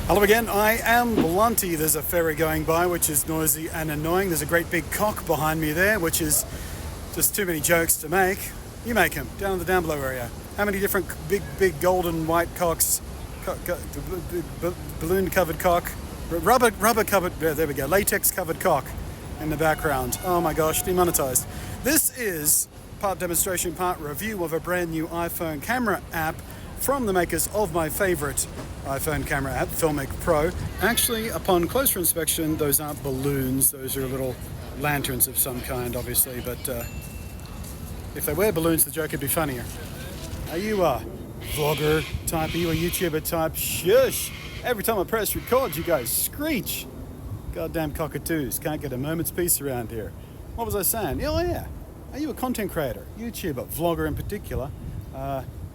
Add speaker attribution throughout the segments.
Speaker 1: Hello again, I am Blunty. There's a ferry going by which is noisy and annoying. There's a great big cock behind me there, which is just too many jokes to make. You make them, down in the down below area. How many different big golden white cocks, balloon covered cock, rubber covered, there we go, latex covered cock in the background. Oh my gosh, demonetized. This is part demonstration, part review of a brand new iPhone camera app from the makers of my favorite iPhone camera app, Filmic Pro. Actually, upon closer inspection, those aren't balloons. Those are little lanterns of some kind, obviously, but if they were balloons, the joke would be funnier. Are you a vlogger type? Are you a YouTuber type? Shush! Every time I press record, you guys screech. Goddamn cockatoos. Can't get a moment's peace around here. What was I saying? Oh yeah. Are you a content creator? YouTuber, vlogger in particular,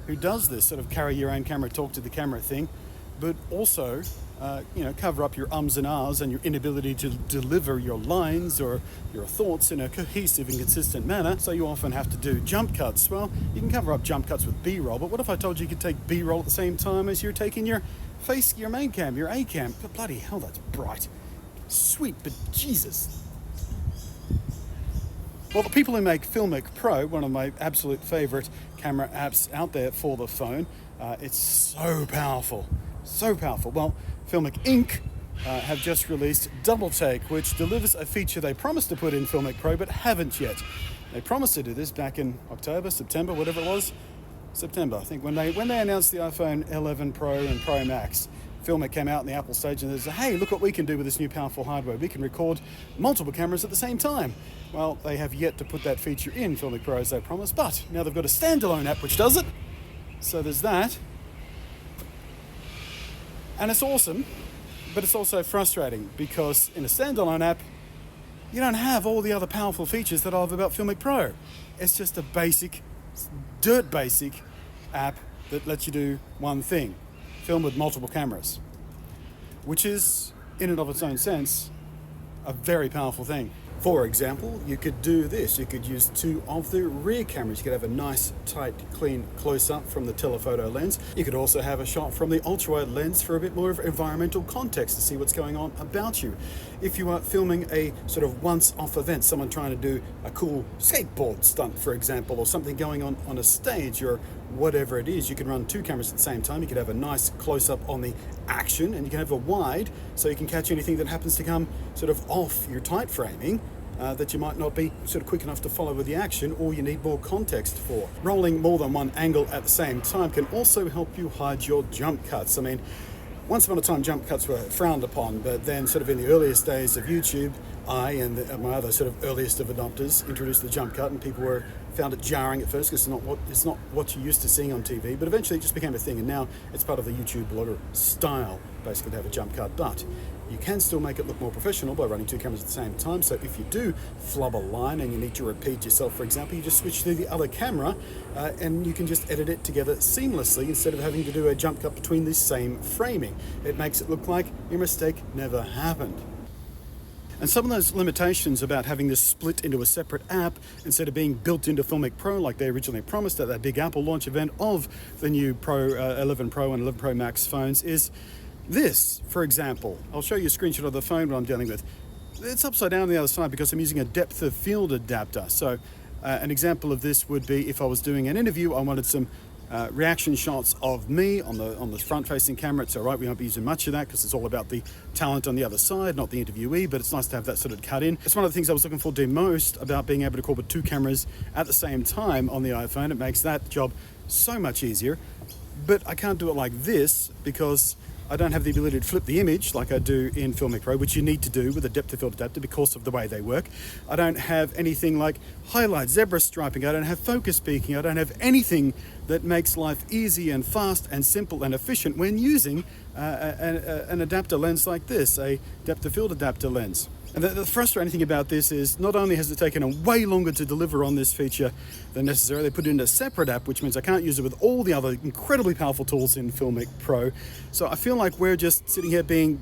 Speaker 1: who does this sort of carry your own camera, talk to the camera thing, but also, cover up your ums and ahs and your inability to deliver your lines or your thoughts in a cohesive and consistent manner, so you often have to do jump cuts. Well, you can cover up jump cuts with B-roll, but what if I told you could take B-roll at the same time as you're taking your main cam, your A cam? But bloody hell, that's bright. Sweet, but Jesus. Well, the people who make Filmic Pro, one of my absolute favorite camera apps out there for the phone, it's so powerful. So powerful. Well, Filmic Inc. Have just released Double Take, which delivers a feature they promised to put in Filmic Pro, but haven't yet. They promised to do this back in October, September, whatever it was. September, I think, when they announced the iPhone 11 Pro and Pro Max. Filmic came out in the Apple stage and they said, hey, look what we can do with this new powerful hardware. We can record multiple cameras at the same time. Well, they have yet to put that feature in Filmic Pro as they promised, but now they've got a standalone app which does it. So there's that. And it's awesome, but it's also frustrating because in a standalone app, you don't have all the other powerful features that I love about Filmic Pro. It's just a basic, dirt basic app that lets you do one thing. Film with multiple cameras, which is, in and of its own sense, a very powerful thing. For example, you could do this. You could use two of the rear cameras. You could have a nice, tight, clean close-up from the telephoto lens. You could also have a shot from the ultra-wide lens for a bit more of environmental context to see what's going on about you. If you are filming a sort of once-off event, someone trying to do a cool skateboard stunt, for example, or something going on a stage or whatever it is, you can run two cameras at the same time. You could have a nice close-up on the action, and you can have a wide so you can catch anything that happens to come sort of off your tight framing that you might not be sort of quick enough to follow with the action, or you need more context for. Rolling more than one angle at the same time can also help you hide your jump cuts. I mean, once upon a time jump cuts were frowned upon, but then sort of in the earliest days of YouTube, I and my other sort of earliest of adopters introduced the jump cut, and people found it jarring at first because it's not what you're used to seeing on TV, but eventually it just became a thing, and now it's part of the YouTube blogger style, basically, to have a jump cut. But you can still make it look more professional by running two cameras at the same time. So if you do flub a line and you need to repeat yourself, for example, you just switch to the other camera and you can just edit it together seamlessly instead of having to do a jump cut between the same framing. It makes it look like your mistake never happened. And some of those limitations about having this split into a separate app instead of being built into Filmic Pro like they originally promised at that big Apple launch event of the new 11 Pro and 11 Pro Max phones is this, for example. I'll show you a screenshot of the phone that I'm dealing with. It's upside down on the other side because I'm using a depth of field adapter. So an example of this would be if I was doing an interview, I wanted some reaction shots of me on the front-facing camera. It's all right, we won't be using much of that because it's all about the talent on the other side, not the interviewee, but it's nice to have that sort of cut in. It's one of the things I was looking forward to most about being able to record with two cameras at the same time on the iPhone. It makes that job so much easier, but I can't do it like this because I don't have the ability to flip the image like I do in Filmic Pro, which you need to do with a depth of field adapter because of the way they work. I don't have anything like highlight, zebra striping. I don't have focus peaking. I don't have anything that makes life easy and fast and simple and efficient when using an adapter lens like this, a depth of field adapter lens. And the frustrating thing about this is not only has it taken a way longer to deliver on this feature than necessary, they put it in a separate app, which means I can't use it with all the other incredibly powerful tools in Filmic Pro. So I feel like we're just sitting here being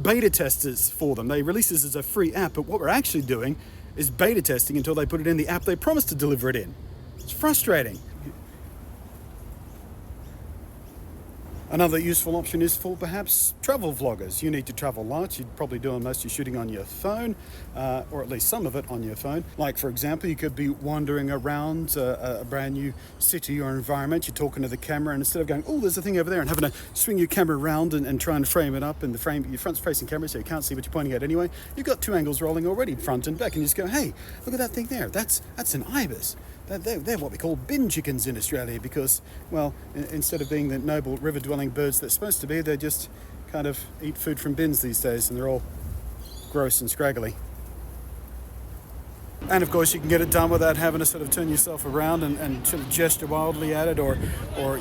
Speaker 1: beta testers for them. They release this as a free app, but what we're actually doing is beta testing until they put it in the app they promised to deliver it in. It's frustrating. Another useful option is for perhaps travel vloggers. You need to travel light. You're probably doing most of your shooting on your phone, or at least some of it on your phone. Like, for example, you could be wandering around a brand new city or environment. You're talking to the camera, and instead of going, oh, there's a thing over there, and having to swing your camera around and try and frame it up, and your front's facing camera, so you can't see what you're pointing at anyway. You've got two angles rolling already, front and back, and you just go, hey, look at that thing there. That's an ibis. They're what we call bin chickens in Australia because, well, instead of being the noble river-dwelling birds they're supposed to be, they just kind of eat food from bins these days, and they're all gross and scraggly. And of course, you can get it done without having to sort of turn yourself around and sort of gesture wildly at it, or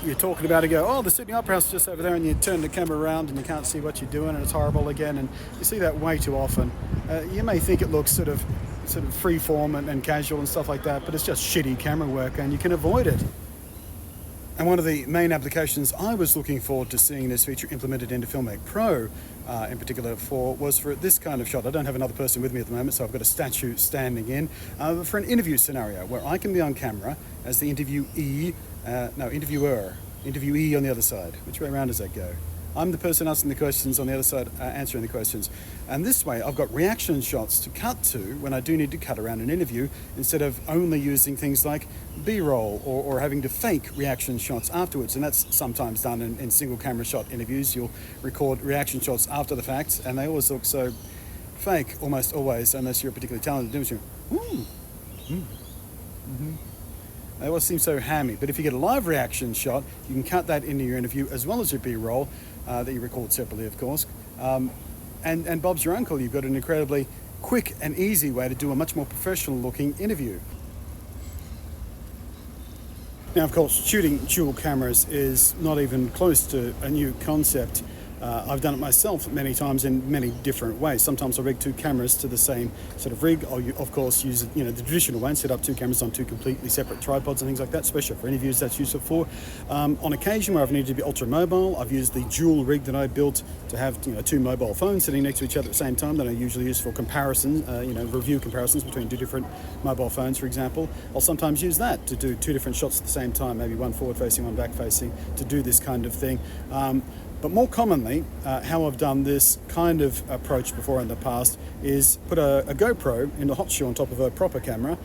Speaker 1: you're talking about it, go, oh, the Sydney Opera House is just over there, and you turn the camera around and you can't see what you're doing, and it's horrible again. And you see that way too often. You may think it looks sort of free form and casual and stuff like that, but it's just shitty camera work, and you can avoid it. And one of the main applications I was looking forward to seeing this feature implemented into Filmmake Pro in particular was for this kind of shot. I don't have another person with me at the moment, so I've got a statue standing in, for an interview scenario where I can be on camera as the interviewee on the other side. Which way around does that go? I'm the person asking the questions, on the other side answering the questions. And this way I've got reaction shots to cut to when I do need to cut around an interview, instead of only using things like B-roll or having to fake reaction shots afterwards. And that's sometimes done in single camera shot interviews. You'll record reaction shots after the fact, and they always look so fake, almost always, unless you're particularly talented. They always seem so hammy. But if you get a live reaction shot, you can cut that into your interview as well as your B-roll that you record separately, of course. And Bob's your uncle. You've got an incredibly quick and easy way to do a much more professional looking interview. Now, of course, shooting dual cameras is not even close to a new concept. I've done it myself many times in many different ways. Sometimes I'll rig two cameras to the same sort of rig. I'll, of course, use the traditional way and set up two cameras on two completely separate tripods and things like that, especially for interviews that's useful for. On occasion where I've needed to be ultra mobile, I've used the dual rig that I built to have two mobile phones sitting next to each other at the same time that I usually use for comparisons, review comparisons between two different mobile phones, for example. I'll sometimes use that to do two different shots at the same time, maybe one forward facing, one back facing, to do this kind of thing. But more commonly, how I've done this kind of approach before in the past is put a GoPro in a hot shoe on top of a proper camera,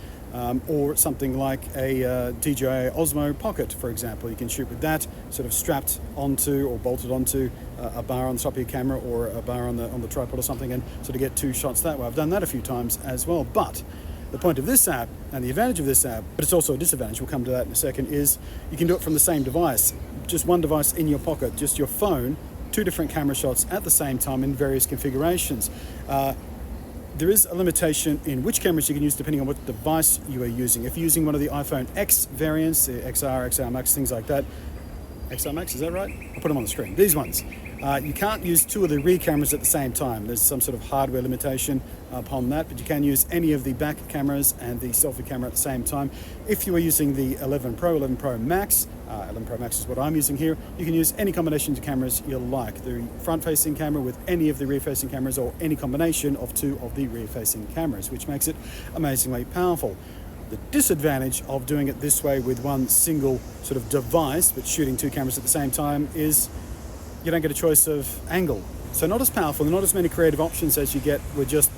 Speaker 1: or something like a DJI Osmo Pocket, for example. You can shoot with that sort of strapped onto or bolted onto a bar on the top of your camera, or a bar on the tripod or something, and sort of get two shots that way. I've done that a few times as well. But the point of this app, and the advantage of this app, but it's also a disadvantage, we'll come to that in a second, is you can do it from the same device. Just one device in your pocket, just your phone, two different camera shots at the same time in various configurations. There is a limitation in which cameras you can use depending on what device you are using. If you're using one of the iPhone X variants, the XR, XR Max, things like that. XR Max, is that right? I'll put them on the screen. These ones. You can't use two of the rear cameras at the same time. There's some sort of hardware limitation upon that, but you can use any of the back cameras and the selfie camera at the same time. If you are using the 11 Pro, 11 Pro Max, 11 Pro Max is what I'm using here, you can use any combination of cameras you like. The front-facing camera with any of the rear-facing cameras, or any combination of two of the rear-facing cameras, which makes it amazingly powerful. The disadvantage of doing it this way with one single sort of device, but shooting two cameras at the same time, is you don't get a choice of angle. So not as powerful, not as many creative options as you get with just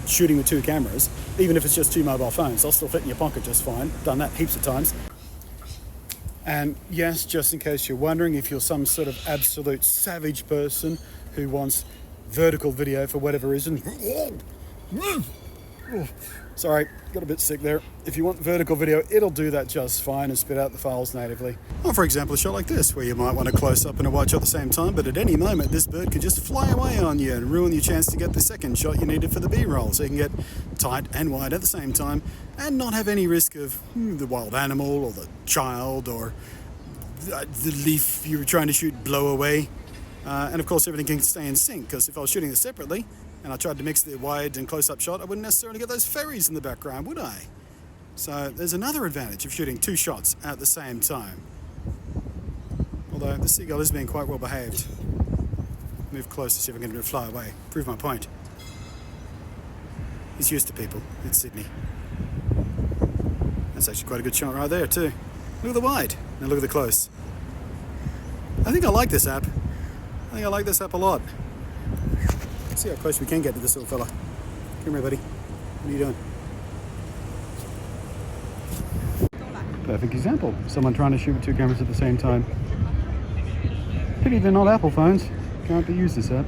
Speaker 1: shooting with two cameras. Even if it's just two mobile phones, they'll still fit in your pocket just fine. Done that heaps of times. And yes, just in case you're wondering, if you're some sort of absolute savage person who wants vertical video for whatever reason, sorry, got a bit sick there. If you want vertical video, it'll do that just fine and spit out the files natively. Or for example, a shot like this, where you might want a close-up and a wide shot at the same time, but at any moment this bird could just fly away on you and ruin your chance to get the second shot you needed for the B-roll. So you can get tight and wide at the same time and not have any risk of the wild animal or the child or the leaf you were trying to shoot blow away. And of course everything can stay in sync, because if I was shooting this separately and I tried to mix the wide and close-up shot, I wouldn't necessarily get those fairies in the background, would I? So there's another advantage of shooting two shots at the same time. Although the seagull is being quite well behaved. Move close to see if I can get it to fly away. Prove my point. He's used to people. It's Sydney. That's actually quite a good shot right there too. Look at the wide. Now look at the close. I think I like this app. I think I like this app a lot. Let's see how close we can get to this little fella. Come here, buddy. What are you doing? Perfect example. Someone trying to shoot with two cameras at the same time. Pity they're not Apple phones. Can't be used this app.